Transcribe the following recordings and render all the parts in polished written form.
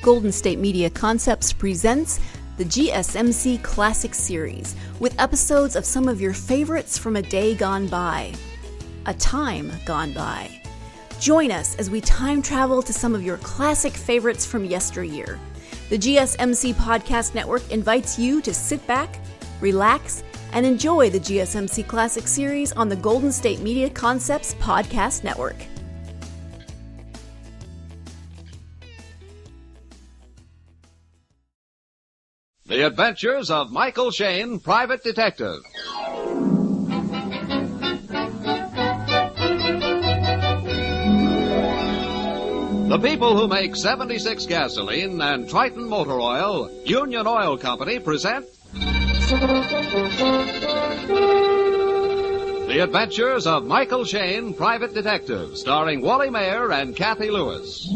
Golden State Media Concepts presents the GSMC Classics series, with episodes of some of your favorites from a day gone by, a time gone by. Join us as we time travel to some of your classic favorites from yesteryear. The GSMC Podcast Network invites you to sit back, relax, and enjoy the GSMC Classics series on the Golden State Media Concepts Podcast Network. The Adventures of Michael Shayne, Private Detective. The people who make 76 gasoline and Triton Motor Oil, Union Oil Company, present The Adventures of Michael Shayne, Private Detective, starring Wally Maher and Kathy Lewis.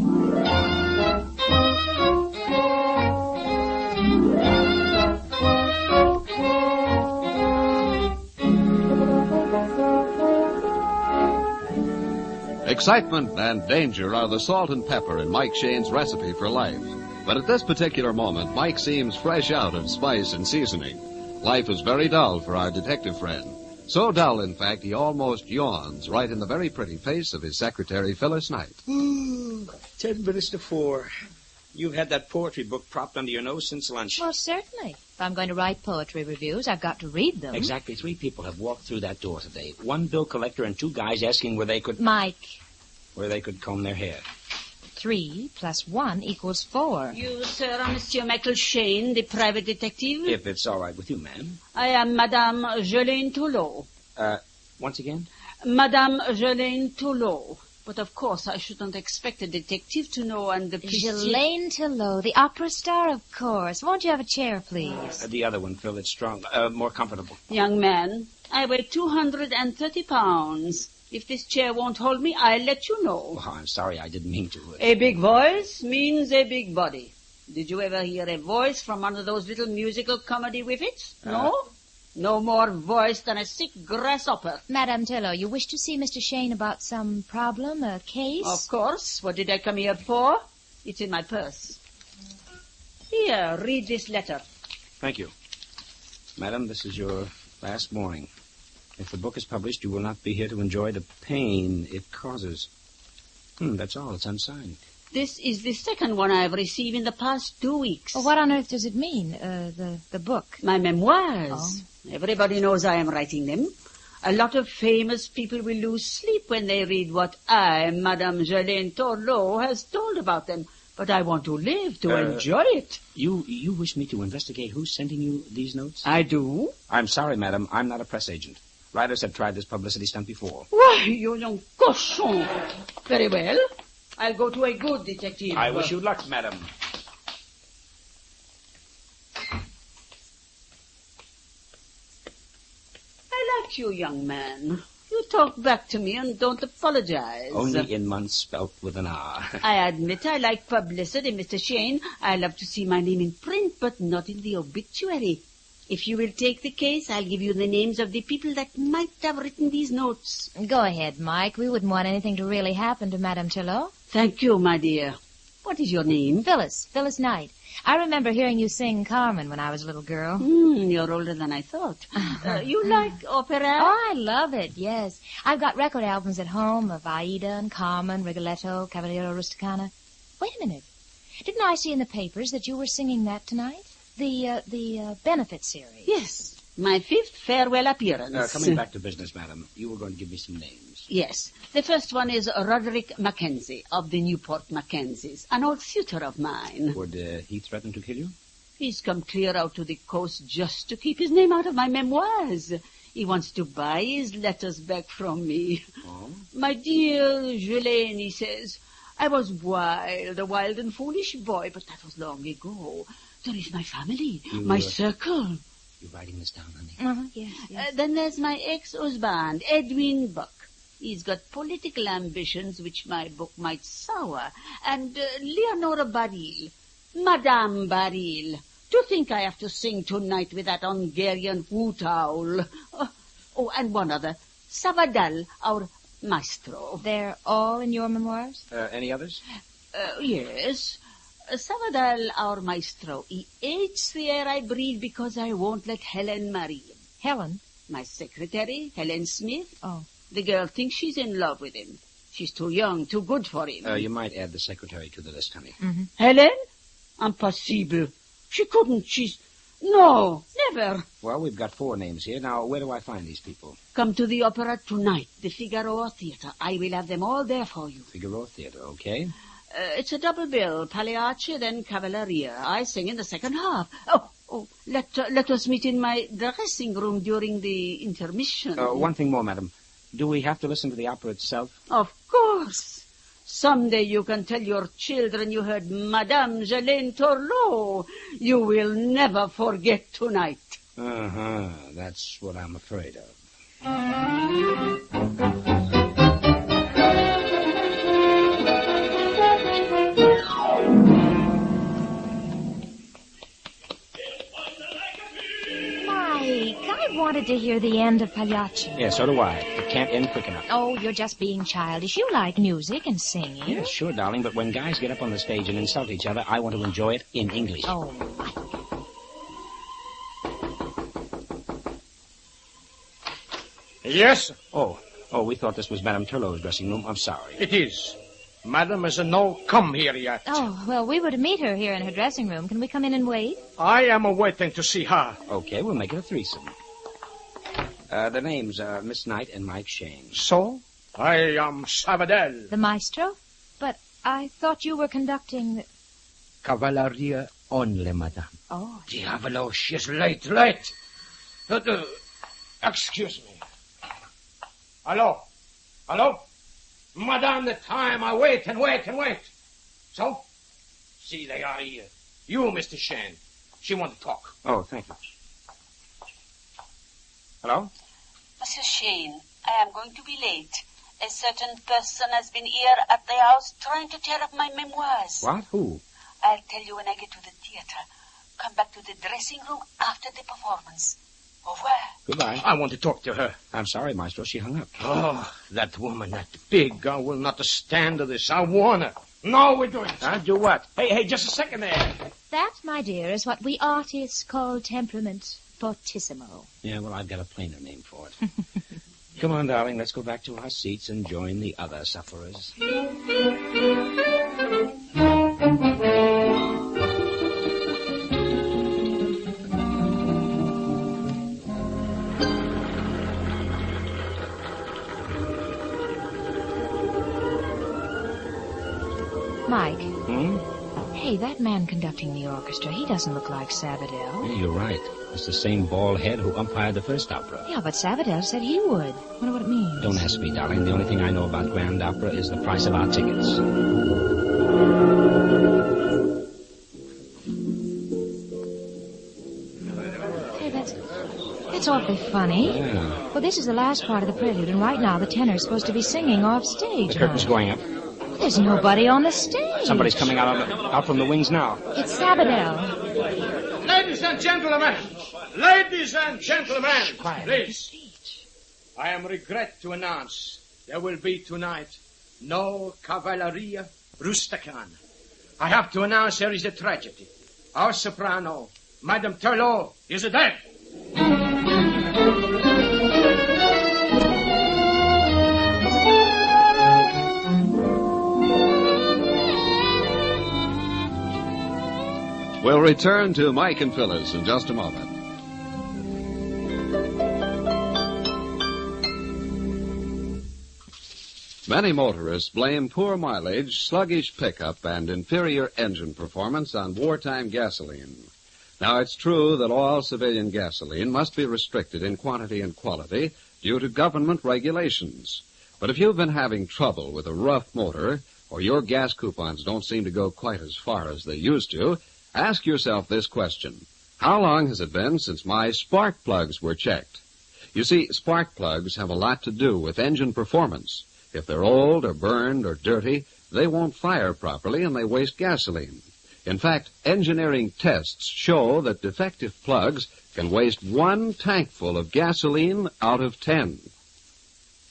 Excitement and danger are the salt and pepper in Mike Shayne's recipe for life. But at this particular moment, Mike seems fresh out of spice and seasoning. Life is very dull for our detective friend. So dull, in fact, he almost yawns right in the very pretty face of his secretary, Phyllis Knight. 10 minutes to 4. You've had that poetry book propped under your nose since lunch. Well, certainly. If I'm going to write poetry reviews, I've got to read them. Exactly. 3 people have walked through that door today. 1 bill collector and 2 guys asking where they could... Mike. Where they could comb their hair. 3 + 1 = 4. You, sir, are Monsieur Michael Shayne, the private detective? If it's all right with you, ma'am. I am Madame Shayne Toulot. Once again? Madame Shayne Toulot. But of course, I shouldn't expect a detective to know and the... Shayne Toulot, the opera star, of course. Won't you have a chair, please? The other one, Phil, it's strong. More comfortable. Young man, I weigh 230 pounds. If this chair won't hold me, I'll let you know. Oh, I'm sorry, I didn't mean to. A big voice means a big body. Did you ever hear a voice from one of those little musical comedy whiffets? No? No more voice than a sick grasshopper. Madame Toulot, you wish to see Mr. Shayne about some problem, a case? Of course. What did I come here for? It's in my purse. Here, read this letter. Thank you. Madam, this is your last warning. If the book is published, you will not be here to enjoy the pain it causes. That's all. It's unsigned. This is the second one I've received in the past 2 weeks. Well, what on earth does it mean, the book? My memoirs. Oh. Everybody knows I am writing them. A lot of famous people will lose sleep when they read what I, Madame Shayne Toulot, has told about them. But I want to live to enjoy it. You wish me to investigate who's sending you these notes? I do. I'm sorry, madam. I'm not a press agent. Writers have tried this publicity stunt before. Why, you young cochon. Very well. I'll go to a good detective. I wish you luck, madam. I like you, young man. You talk back to me and don't apologize. Only in months spelt with an R. I admit I like publicity, Mr. Shayne. I love to see my name in print, but not in the obituary. If you will take the case, I'll give you the names of the people that might have written these notes. Go ahead, Mike. We wouldn't want anything to really happen to Madame Toulot. Thank you, my dear. What is your name? Phyllis Knight. I remember hearing you sing Carmen when I was a little girl. You're older than I thought. You like opera? Oh, I love it, yes. I've got record albums at home of Aida and Carmen, Rigoletto, Cavaliere Rusticana. Wait a minute. Didn't I see in the papers that you were singing that tonight? The benefit series. Yes, my 5th farewell appearance. Coming back to business, madam, you were going to give me some names. Yes. The first one is Roderick Mackenzie of the Newport Mackenzies, an old suitor of mine. Would he threaten to kill you? He's come clear out to the coast just to keep his name out of my memoirs. He wants to buy his letters back from me. Oh? My dear Shayne, he says, I was a wild and foolish boy, but that was long ago. There is my family, my circle. You're writing this down, honey? Yes. Then there's my ex-husband, Edwin Buck. He's got political ambitions which my book might sour. And Leonora Baril, Madame Baril. To think I have to sing tonight with that Hungarian hoot owl. And one other, Savadal, our maestro. They're all in your memoirs? Any others? Yes. Sabadell, our maestro, he hates the air I breathe because I won't let Helen marry him. Helen? My secretary, Helen Smith. Oh. The girl thinks she's in love with him. She's too young, too good for him. You might add the secretary to the list, honey. Mm-hmm. Helen? Impossible. She couldn't. No, never. Well, we've got 4 names here. Now, where do I find these people? Come to the opera tonight, the Figaro Theater. I will have them all there for you. Figaro Theater, okay. It's a double bill, Pagliacci, then Cavalleria. I sing in the second half. Let us meet in my dressing room during the intermission. One thing more, madam. Do we have to listen to the opera itself? Of course. Someday you can tell your children you heard Madame Jelaine Torlot. You will never forget tonight. Uh-huh. That's what I'm afraid of. I wanted to hear the end of Pagliacci. Yeah, so do I. It can't end quick enough. Oh, you're just being childish. You like music and singing. Yeah, sure, darling, but when guys get up on the stage and insult each other, I want to enjoy it in English. Oh, Yes? Oh, we thought this was Madame Turlot's dressing room. I'm sorry. It is. Madam has no come here yet. Oh, well, we were to meet her here in her dressing room. Can we come in and wait? I am waiting to see her. Okay, we'll make it a threesome. The names are Miss Knight and Mike Shayne. So? I am Sabadell. The maestro? But I thought you were conducting... Cavalleria only, madame. Oh. Diavolo, she's late. Excuse me. Hello? Madame, the time. I wait and wait. So? See, they are here. You, Mr. Shayne. She want to talk. Oh, thank you. Hello? Monsieur Shayne, I am going to be late. A certain person has been here at the house trying to tear up my memoirs. What? Who? I'll tell you when I get to the theater. Come back to the dressing room after the performance. Au revoir. Goodbye. I want to talk to her. I'm sorry, Maestro. She hung up. Oh, that woman, that big girl will not stand to this. I warn her. No, we're doing it. Do what? Hey, just a second there. That, my dear, is what we artists call temperament fortissimo. Yeah, well, I've got a plainer name for it. Come on, darling. Let's go back to our seats and join the other sufferers. Mike. Hmm? Hey, that man conducting the orchestra, he doesn't look like Sabadell. Yeah, you're right. It's the same bald head who umpired the first opera. Yeah, but Sabadell said he would. Wonder what it means. Don't ask me, darling. The only thing I know about grand opera is the price of our tickets. Hey, that's awfully funny. Yeah. Well, this is the last part of the prelude, and right now the tenor's supposed to be singing off stage. The curtain's going up. There's nobody on the stage. Somebody's coming out from the wings now. It's Sabadell. Ladies and gentlemen, please. I am regret to announce there will be tonight no Cavalleria Rusticana. I have to announce there is a tragedy. Our soprano, Madame Turlot, is dead. We'll return to Mike and Phyllis in just a moment. Many motorists blame poor mileage, sluggish pickup, and inferior engine performance on wartime gasoline. Now, it's true that all civilian gasoline must be restricted in quantity and quality due to government regulations. But if you've been having trouble with a rough motor, or your gas coupons don't seem to go quite as far as they used to, ask yourself this question. How long has it been since my spark plugs were checked? You see, spark plugs have a lot to do with engine performance. If they're old or burned or dirty, they won't fire properly and they waste gasoline. In fact, engineering tests show that defective plugs can waste 1 tankful of gasoline out of 10.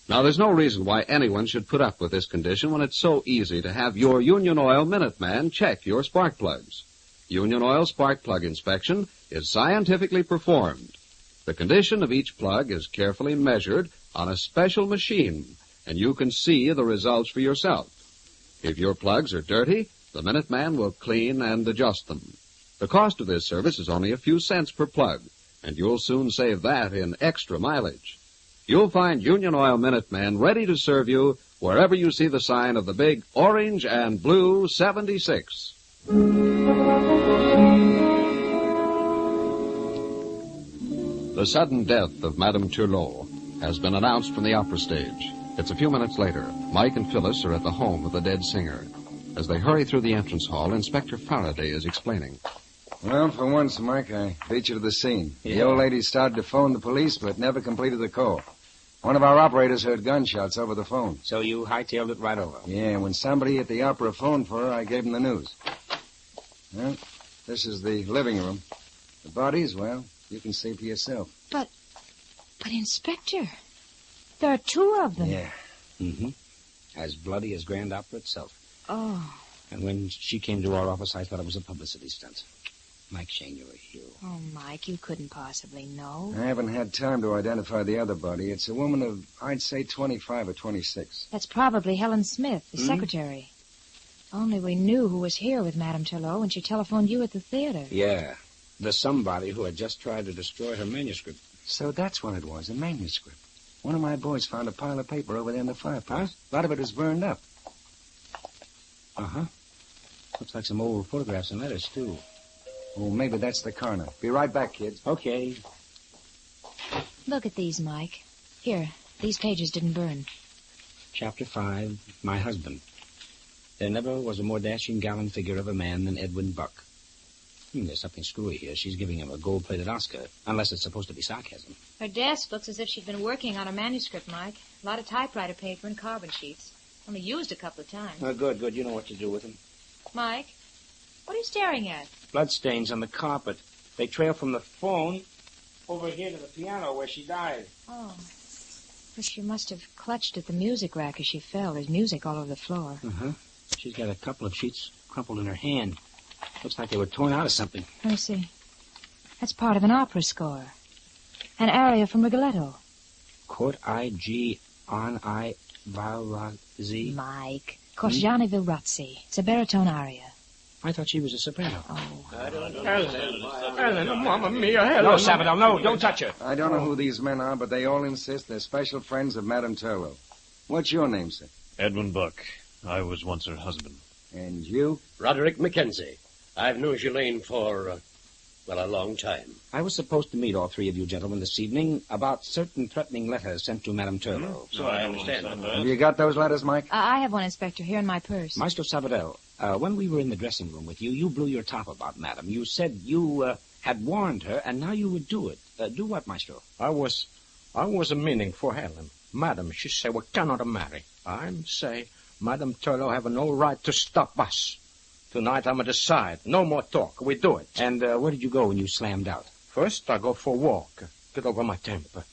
Now, there's no reason why anyone should put up with this condition when it's so easy to have your Union Oil Minuteman check your spark plugs. Union Oil spark plug inspection is scientifically performed. The condition of each plug is carefully measured on a special machine, and you can see the results for yourself. If your plugs are dirty, the Minuteman will clean and adjust them. The cost of this service is only a few cents per plug, and you'll soon save that in extra mileage. You'll find Union Oil Minuteman ready to serve you wherever you see the sign of the big orange and blue 76. The sudden death of Madame Turlot has been announced from the opera stage. It's a few minutes later. Mike and Phyllis are at the home of the dead singer. As they hurry through the entrance hall, Inspector Faraday is explaining. Well, for once, Mike, I beat you to the scene. The old lady started to phone the police, but never completed the call. One of our operators heard gunshots over the phone. So you hightailed it right over? Yeah, when somebody at the opera phoned for her, I gave them the news. Well, this is the living room. The bodies, well, you can see for yourself. But Inspector, there are two of them. Yeah. Mm-hmm. As bloody as Grand Opera itself. Oh. And when she came to our office, I thought it was a publicity stunt. Mike Shayne, you're a hero. Oh, Mike, you couldn't possibly know. I haven't had time to identify the other body. It's a woman of, I'd say, 25 or 26. That's probably Helen Smith, the secretary. Only we knew who was here with Madame Turlot when she telephoned you at the theater. Yeah. The somebody who had just tried to destroy her manuscript. So that's what it was, a manuscript. One of my boys found a pile of paper over there in the fireplace. A lot of it was burned up. Uh-huh. Looks like some old photographs and letters, too. Oh, maybe that's the coroner. Be right back, kids. Okay. Look at these, Mike. Here, these pages didn't burn. Chapter 5, My Husband. There never was a more dashing, gallant figure of a man than Edwin Buck. There's something screwy here. She's giving him a gold-plated Oscar, unless it's supposed to be sarcasm. Her desk looks as if she'd been working on a manuscript, Mike. A lot of typewriter paper and carbon sheets. Only used a couple of times. Good. You know what to do with them. Mike, what are you staring at? Bloodstains on the carpet. They trail from the phone over here to the piano where she died. Oh. Well, she must have clutched at the music rack as she fell. There's music all over the floor. Uh-huh. She's got a couple of sheets crumpled in her hand. Looks like they were torn out of something. Let me see. That's part of an opera score. An aria from Rigoletto. Court I-G on I Valrazzi. Mike. Corsiani Vilrazzi. It's a baritone aria. I thought she was a soprano. Oh. Helen, Mamma Mia, Helen. No, Sabadell, no, don't touch her. I don't know who these men are, but they all insist they're special friends of Madame Turlot. What's your name, sir? Edwin Buck. I was once her husband. And you? Roderick Mackenzie. I've known Shayne for, a long time. I was supposed to meet all three of you gentlemen this evening about certain threatening letters sent to Madame Turlot. So I understand. Have you got those letters, Mike? I have one, Inspector, here in my purse. Maestro Sabadell, when we were in the dressing room with you, you blew your top about Madame. You said you had warned her, and now you would do it. Do what, Maestro? I was a meaning for Helen. Madam, she say we cannot marry. I'm say, Madame Turlot have no right to stop us. Tonight I'm decide. No more talk. We do it. And where did you go when you slammed out? First, I go for a walk. Get over my temper.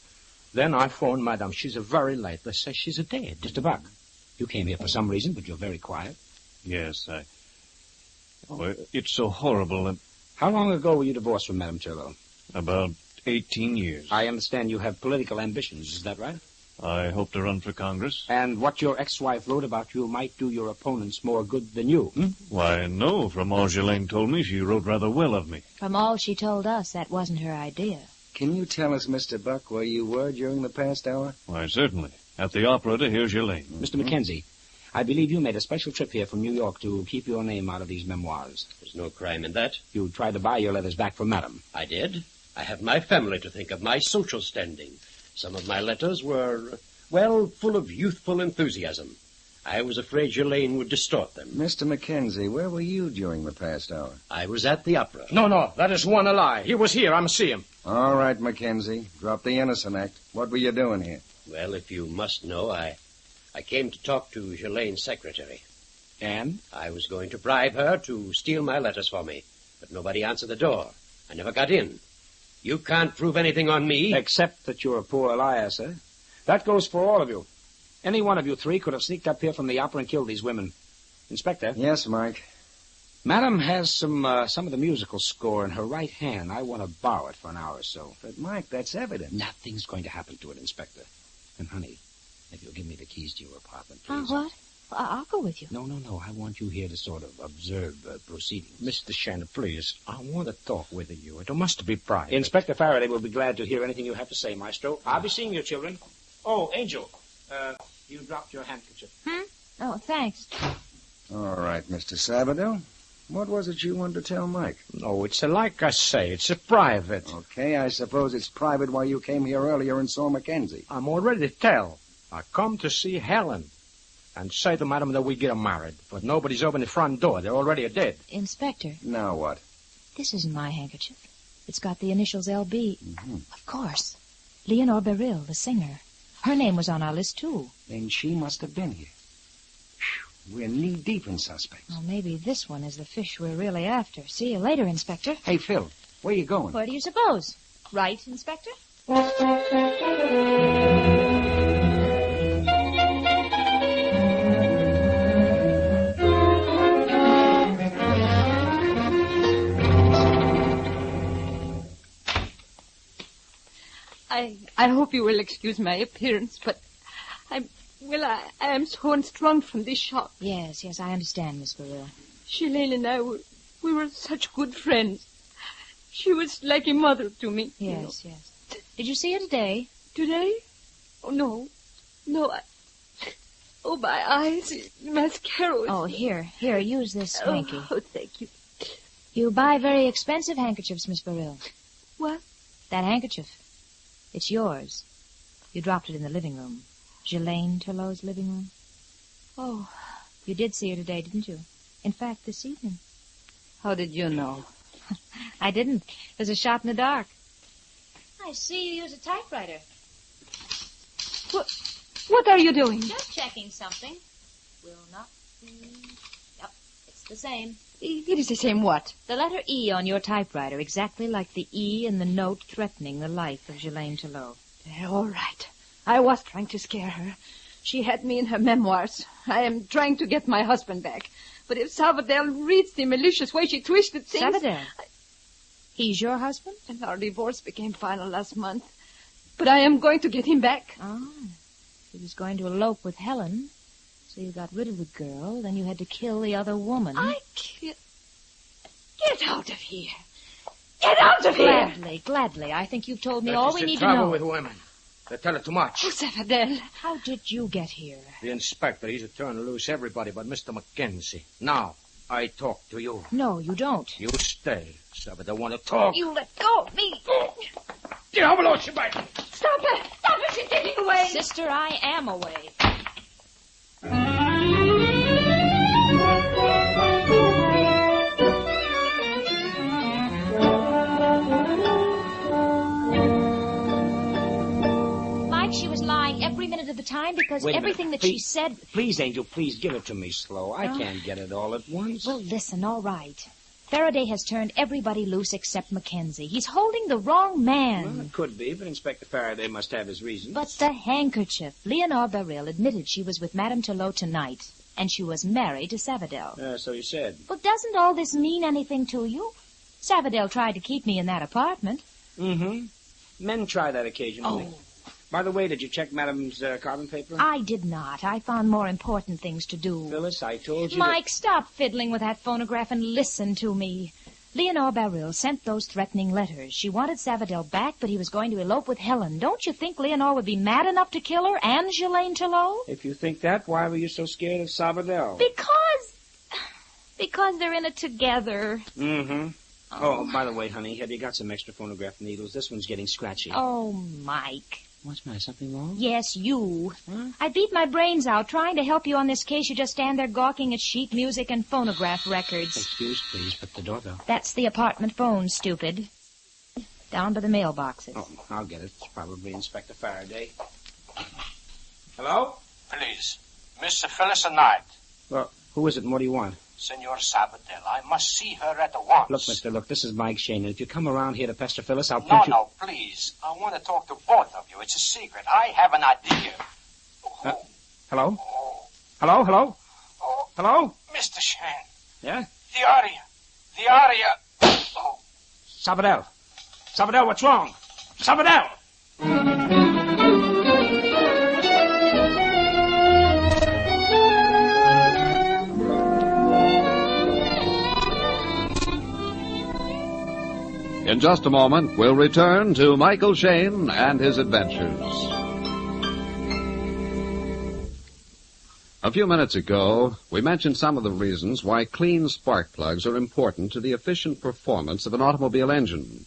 Then I phone Madame. She's very late. They say she's dead. Mr. Buck, you came here for some reason, but you're very quiet. Yes, it's so horrible. How long ago were you divorced from Madame Turlot? About 18 years. I understand you have political ambitions. Is that right? I hope to run for Congress. And what your ex-wife wrote about you might do your opponents more good than you. Why, no. From all Shayne told me, she wrote rather well of me. From all she told us, that wasn't her idea. Can you tell us, Mr. Buck, where you were during the past hour? Why, certainly. At the opera to hear Shayne. Mr. Mackenzie, I believe you made a special trip here from New York to keep your name out of these memoirs. There's no crime in that. You tried to buy your letters back from Madame. I did. I have my family to think of, my social standing. Some of my letters were, full of youthful enthusiasm. I was afraid Shayne would distort them. Mr. Mackenzie, where were you during the past hour? I was at the opera. No, that is one lie. He was here. I'm see him. All right, Mackenzie. Drop the innocent act. What were you doing here? Well, if you must know, I came to talk to Shayne's secretary. And? I was going to bribe her to steal my letters for me, but nobody answered the door. I never got in. You can't prove anything on me. Except that you're a poor liar, sir. That goes for all of you. Any one of you three could have sneaked up here from the opera and killed these women. Inspector? Yes, Mike. Madam has some of the musical score in her right hand. I want to borrow it for an hour or so. But, Mike, that's evidence. Nothing's going to happen to it, Inspector. And, honey, if you'll give me the keys to your apartment, please. What? I'll go with you. No. I want you here to sort of observe proceedings. Mr. Shayne, please, I want to talk with you. It must be private. Inspector Faraday will be glad to hear anything you have to say, Maestro. I'll be seeing you, children. Oh, Angel, you dropped your handkerchief. Oh, thanks. All right, Mr. Sabadell. What was it you wanted to tell Mike? No, it's like I say, it's a private. Okay, I suppose it's private why you came here earlier and saw Mackenzie. I'm already tell. I come to see Helen and say to Madam that we get married. But nobody's opened the front door. They're already dead. Inspector. Now what? This isn't my handkerchief. It's got the initials L.B. Mm-hmm. Of course. Leonore Beryl, the singer. Her name was on our list, too. Then she must have been here. We're knee-deep in suspects. Well, maybe this one is the fish we're really after. See you later, Inspector. Hey, Phil, where you going? Where do you suppose? Right, Inspector? I hope you will excuse my appearance, but I am so unstrung from this shock. Yes, I understand, Miss Beryl. Shayne and I we were such good friends. She was like a mother to me. Yes. Did you see her today? Today? Oh, no. Oh, my eyes. Mascara. Oh, here, use this hanky. Oh, thank you. You buy very expensive handkerchiefs, Miss Beryl. What? That handkerchief. It's yours. You dropped it in the living room. Shayne Turlot's living room. Oh. You did see her today, didn't you? In fact, this evening. How did you know? I didn't. It was a shot in the dark. I see you use a typewriter. What are you doing? Just checking something. Will not be... Yep, it's the same. It is the same what? The letter E on your typewriter, exactly like the E in the note threatening the life of Shayne Turlot. All right. I was trying to scare her. She had me in her memoirs. I am trying to get my husband back. But if Sabadell reads the malicious way she twisted things... Sabadell? He's your husband? And our divorce became final last month. But I am going to get him back. Oh. He was going to elope with Helen. So you got rid of the girl, then you had to kill the other woman. Get out of here. Get out of here! Gladly. I think you've told me all we need to trouble know. With women. They tell it too much. Oh, Sabadell. How did you get here? The inspector, he's a turn loose everybody but Mr. Mackenzie. Now, I talk to you. No, you don't. You stay. Sabadell want to talk. You let go of me. Diavolo, Shayne! Stop her! Stop her! She's getting away! Sister, I am away. She was lying every minute of the time because everything that she said... Please, Angel, please give it to me slow. I can't get it all at once. Well, listen, all right. Faraday has turned everybody loose except Mackenzie. He's holding the wrong man. Well, it could be, but Inspector Faraday must have his reasons. But the handkerchief. Leonore Beryl admitted she was with Madame Turlot tonight, and she was married to Sabadell. So you said. Well, doesn't all this mean anything to you? Sabadell tried to keep me in that apartment. Mm-hmm. Men try that occasionally. Oh. By the way, did you check Madame's carbon paper? I did not. I found more important things to do. Phyllis, I told you Mike, stop fiddling with that phonograph and listen to me. Leonore Beryl sent those threatening letters. She wanted Sabadell back, but he was going to elope with Helen. Don't you think Leonore would be mad enough to kill her and Shayne Turlot? If you think that, why were you so scared of Sabadell? Because they're in it together. Mm-hmm. Oh, by the way, honey, have you got some extra phonograph needles? This one's getting scratchy. Oh, Mike. What's the matter? Something wrong? Yes, you. Huh? I beat my brains out trying to help you on this case. You just stand there gawking at sheet music and phonograph records. Excuse, please, but the doorbell. That's the apartment phone, stupid. Down by the mailboxes. Oh, I'll get it. It's probably Inspector Faraday. Hello? Please, Mr. Phyllis Knight. Well, who is it and what do you want? Senor Sabadell, I must see her at once. Look, mister, if this is Mike Shayne, and if you come around here to pester Phyllis, I'll punch you... No, please. I want to talk to both of you. It's a secret. I have an idea. Hello? Hello? Hello? Hello? Mr. Shayne. Yeah? The aria. Oh. Sabadell. Sabadell, what's wrong? Sabadell! In just a moment, we'll return to Michael Shayne and his adventures. A few minutes ago, we mentioned some of the reasons why clean spark plugs are important to the efficient performance of an automobile engine.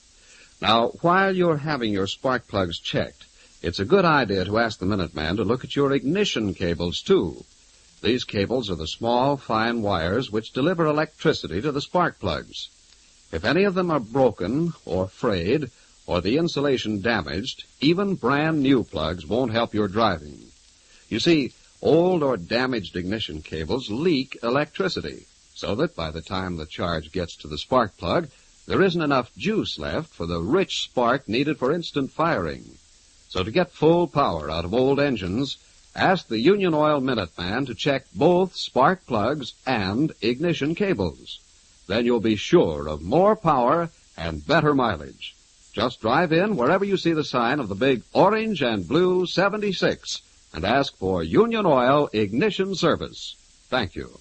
Now, while you're having your spark plugs checked, it's a good idea to ask the Minuteman to look at your ignition cables, too. These cables are the small, fine wires which deliver electricity to the spark plugs. If any of them are broken or frayed or the insulation damaged, even brand new plugs won't help your driving. You see, old or damaged ignition cables leak electricity, so that by the time the charge gets to the spark plug, there isn't enough juice left for the rich spark needed for instant firing. So to get full power out of old engines, ask the Union Oil Minuteman to check both spark plugs and ignition cables. Then you'll be sure of more power and better mileage. Just drive in wherever you see the sign of the big orange and blue 76 and ask for Union Oil Ignition Service. Thank you.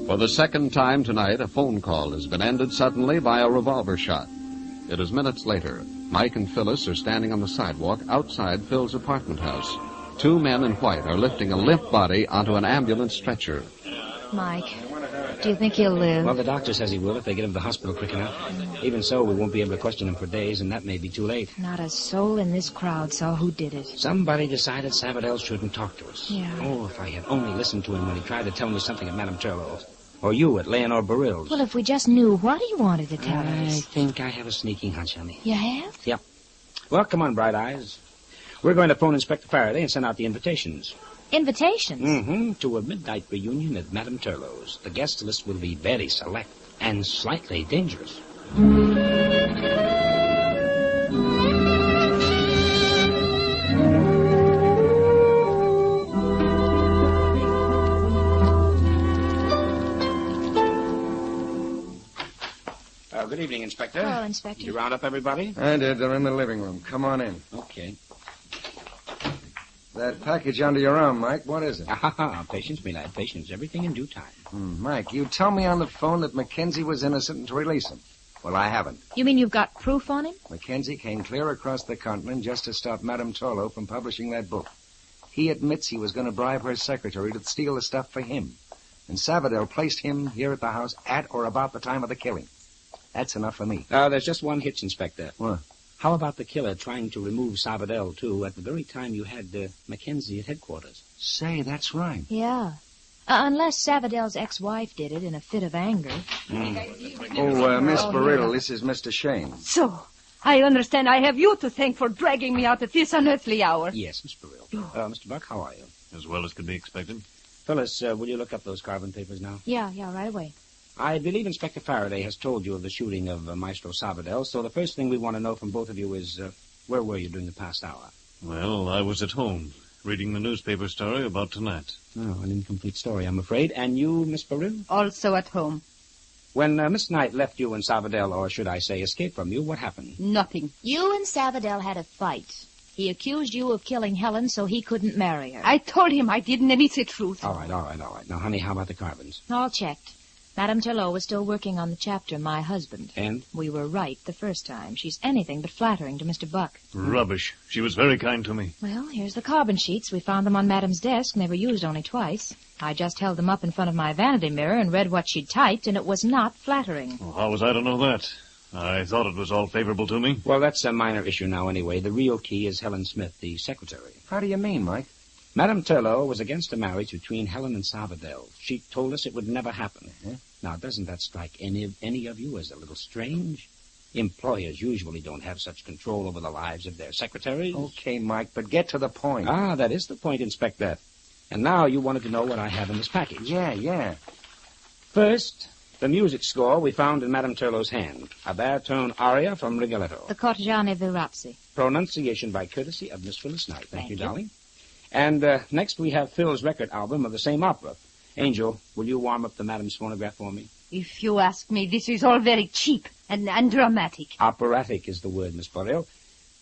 For the second time tonight, a phone call has been ended suddenly by a revolver shot. It is minutes later. Mike and Phyllis are standing on the sidewalk outside Phil's apartment house. Two men in white are lifting a limp body onto an ambulance stretcher. Mike, do you think he'll live? Well, the doctor says he will if they get him to the hospital quick enough. Even so, we won't be able to question him for days, and that may be too late. Not a soul in this crowd saw who did it. Somebody decided Sabadell shouldn't talk to us. Yeah. Oh, if I had only listened to him when he tried to tell me something at Madame Turlow's. Or you at Leonore Barill's. Well, if we just knew what he wanted to tell I us. think I have a sneaking hunch, honey. You have? Yep. Well, come on, Bright Eyes. We're going to phone Inspector Faraday and send out the invitations. Invitations? Mm-hmm. To a midnight reunion at Madame Turlow's. The guest list will be very select and slightly dangerous. Good evening, Inspector. Hello, Inspector. You round up everybody? I did. They're in the living room. Come on in. Okay. That package under your arm, Mike, what is it? Patience, me lad, patience. Everything in due time. Mike, you tell me on the phone that Mackenzie was innocent and to release him. Well, I haven't. You mean you've got proof on him? Mackenzie came clear across the continent just to stop Madame Turlow from publishing that book. He admits he was going to bribe her secretary to steal the stuff for him. And Sabadell placed him here at the house at or about the time of the killing. That's enough for me. There's just one hitch, Inspector. What? How about the killer trying to remove Sabadell, too, at the very time you had Mackenzie at headquarters? Say, that's right. Yeah. Unless Sabadell's ex-wife did it in a fit of anger. Miss Barill, this is Mr. Shayne. So, I understand I have you to thank for dragging me out at this unearthly hour. Yes, Miss Barill. Mr. Buck, how are you? As well as could be expected. Phyllis, will you look up those carbon papers now? Yeah, right away. I believe Inspector Faraday has told you of the shooting of Maestro Sabadell, so the first thing we want to know from both of you is, where were you during the past hour? Well, I was at home, reading the newspaper story about tonight. Oh, an incomplete story, I'm afraid. And you, Miss Barill? Also at home. When Miss Knight left you and Sabadell, or should I say escaped from you, what happened? Nothing. You and Sabadell had a fight. He accused you of killing Helen so he couldn't marry her. I told him I didn't, and it's the truth. All right. Now, honey, how about the carbons? All checked. Madame Turlow was still working on the chapter, My Husband. And? We were right the first time. She's anything but flattering to Mr. Buck. Rubbish. She was very kind to me. Well, here's the carbon sheets. We found them on Madame's desk, and they were used only twice. I just held them up in front of my vanity mirror and read what she'd typed, and it was not flattering. Well, how was I to know that? I thought it was all favorable to me. Well, that's a minor issue now anyway. The real key is Helen Smith, the secretary. How do you mean, Mike? Madame Turlow was against a marriage between Helen and Sabadell. She told us it would never happen. Now, doesn't that strike any of you as a little strange? Employers usually don't have such control over the lives of their secretaries. Okay, Mike, but get to the point. That is the point, Inspector. And now you wanted to know what I have in this package. Yeah. First, The music score we found in Madame Turlot's hand. A baritone aria from Rigoletto. The Cortegiani Virazzi. Pronunciation by courtesy of Miss Phyllis Knight. Thank you, you. darling. And next we have Phil's record album of the same opera. Angel, will you warm up the Madame's phonograph for me? If you ask me, this is all very cheap and dramatic. Operatic is the word, Miss Borel.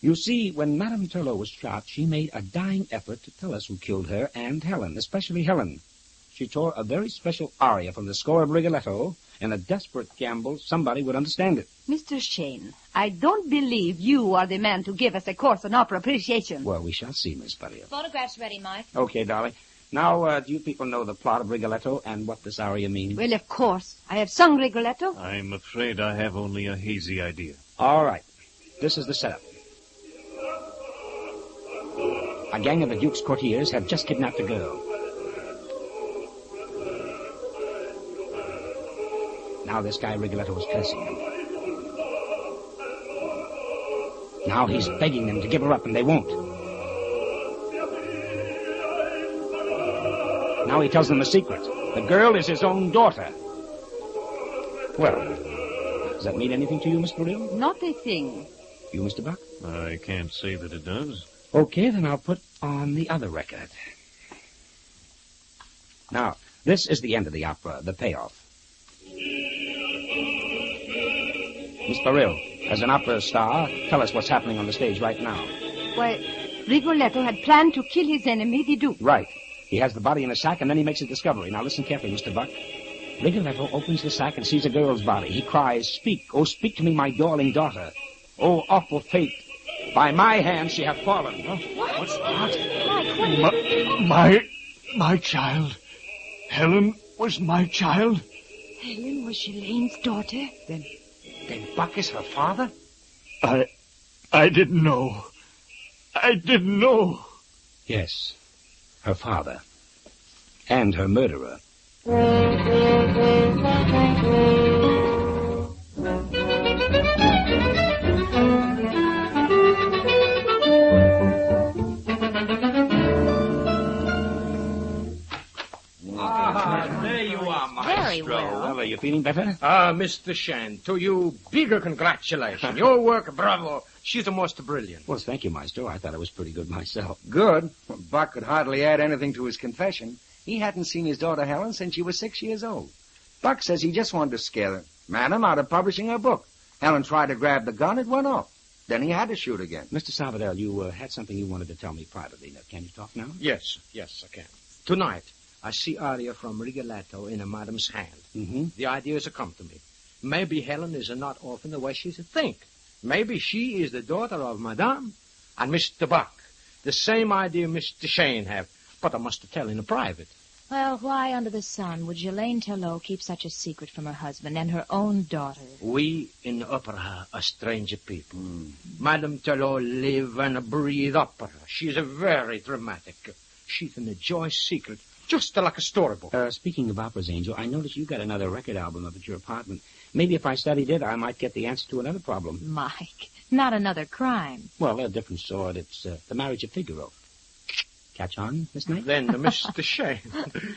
You see, when Madame Turlot was shot, she made a dying effort to tell us who killed her and Helen, especially Helen. She tore a very special aria from the score of Rigoletto. In a desperate gamble, somebody would understand it. Mr. Shayne, I don't believe you are the man to give us a course on opera appreciation. Well, we shall see, Miss Borel. Photograph's ready, Mike. Okay, darling. Now, do you people know the plot of Rigoletto and what this aria means? Well, of course. I have sung Rigoletto. I'm afraid I have only a hazy idea. All right. This is the setup. A gang of the Duke's courtiers have just kidnapped a girl. Now this guy Rigoletto is cursing them. Now he's begging them to give her up, and they won't. Now he tells them a secret. The girl is his own daughter. Well, does that mean anything to you, Miss Burrell? Not a thing. You, Mr. Buck? I can't say that it does. Okay, then I'll put on the other record. Now, this is the end of the opera, the payoff. Miss Burrell, as an opera star, tell us what's happening on the stage right now. Why, Rigoletto had planned to kill his enemy, the Duke. Right. He has the body in a sack, and then he makes a discovery. Now listen carefully, Mr. Buck. Rigoletto opens the sack and sees a girl's body. He cries, "Speak, oh, speak to me, my darling daughter. Oh, awful fate. By my hand she hath fallen." Huh? What's that? Mike, My child. Helen was my child. Helen was Shalaine's daughter? Then Buck is her father? I didn't know. I didn't know. Yes, her father. And her murderer. There you are, Maestro. Very well. Well, are you feeling better? Mr. Shayne, to you, bigger congratulations. Your work, bravo. She's the most brilliant. Well, thank you, Maestro. I thought it was pretty good myself. Good. Well, Buck could hardly add anything to his confession. He hadn't seen his daughter Helen since she was 6 years old. Buck says he just wanted to scare Madam out of publishing her book. Helen tried to grab the gun, it went off. Then he had to shoot again. Mr. Salvador, you had something you wanted to tell me privately. Now, can you talk now? Yes, I can. Tonight, I see aria from Rigoletto in a madam's hand. Mm-hmm. The idea has come to me. Maybe Helen is not often the way she should think. Maybe she is the daughter of Madame and Mr. Buck. The same idea Mr. Shayne have, but I must tell in private. Well, why under the sun would Jelaine Turlot keep such a secret from her husband and her own daughter? We in opera are strange people. Madame Turlot live and breathe opera. She's a very dramatic. She can enjoy secret just like a storybook. Speaking of operas, Angel, I noticed you got another record album up at your apartment. Maybe if I studied it, I might get the answer to another problem. Mike, not another crime. Well, a different sort. It's The Marriage of Figaro. Catch on, Miss Knight? Then, Mr. Shayne,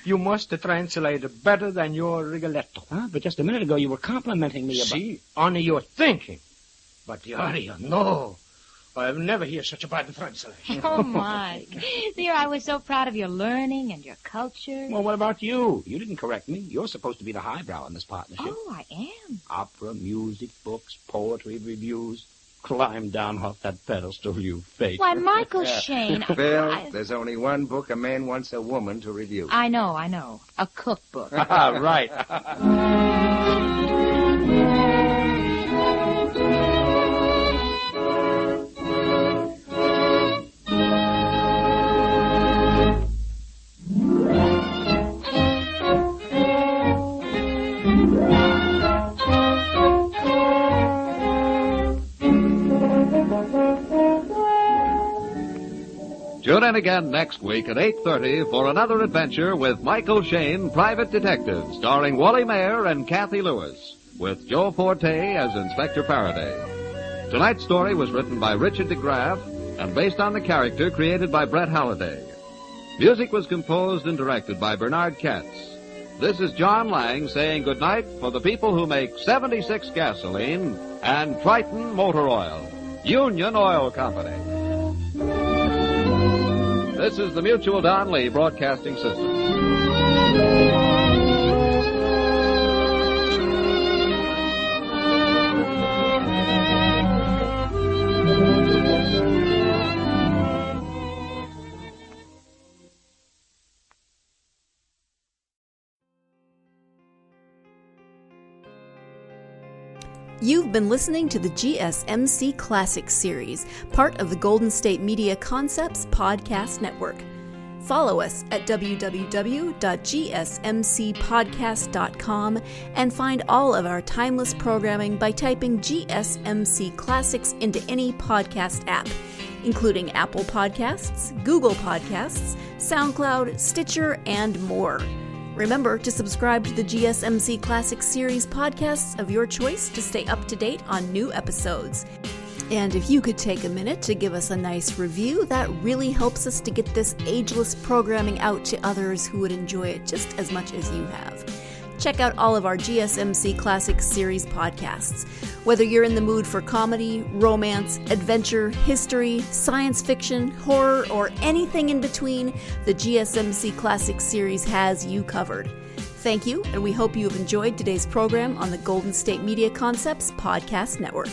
you must translate it better than your Rigoletto. Huh? But just a minute ago, you were complimenting me about... See, only your thinking. But the aria, no. I've never heard such a bad translation. Oh, Mike. Dear, I was so proud of your learning and your culture. Well, what about you? You didn't correct me. You're supposed to be the highbrow in this partnership. Oh, I am. Opera, music, books, poetry, reviews. Climb down off that pedestal, you fake. Why, Michael Shayne... Phil, there's only one book a man wants a woman to review. I know. A cookbook. Right. Tune in again next week at 8:30 for another adventure with Michael Shayne, Private Detective, starring Wally Maher and Kathy Lewis, with Joe Forte as Inspector Faraday. Tonight's story was written by Richard DeGraff and based on the character created by Brett Halliday. Music was composed and directed by Bernard Katz. This is John Lang saying goodnight for the people who make 76 gasoline and Triton Motor Oil, Union Oil Company. This is the Mutual Don Lee Broadcasting System. You've been listening to the GSMC Classics series, part of the Golden State Media Concepts Podcast Network. Follow us at www.gsmcpodcast.com and find all of our timeless programming by typing GSMC Classics into any podcast app, including Apple Podcasts, Google Podcasts, SoundCloud, Stitcher, and more. Remember to subscribe to the GSMC Classics series podcasts of your choice to stay up to date on new episodes. And if you could take a minute to give us a nice review, that really helps us to get this ageless programming out to others who would enjoy it just as much as you have. Check out all of our GSMC Classics series podcasts. Whether you're in the mood for comedy, romance, adventure, history, science fiction, horror, or anything in between, the GSMC Classics series has you covered. Thank you, and we hope you have enjoyed today's program on the Golden State Media Concepts Podcast Network.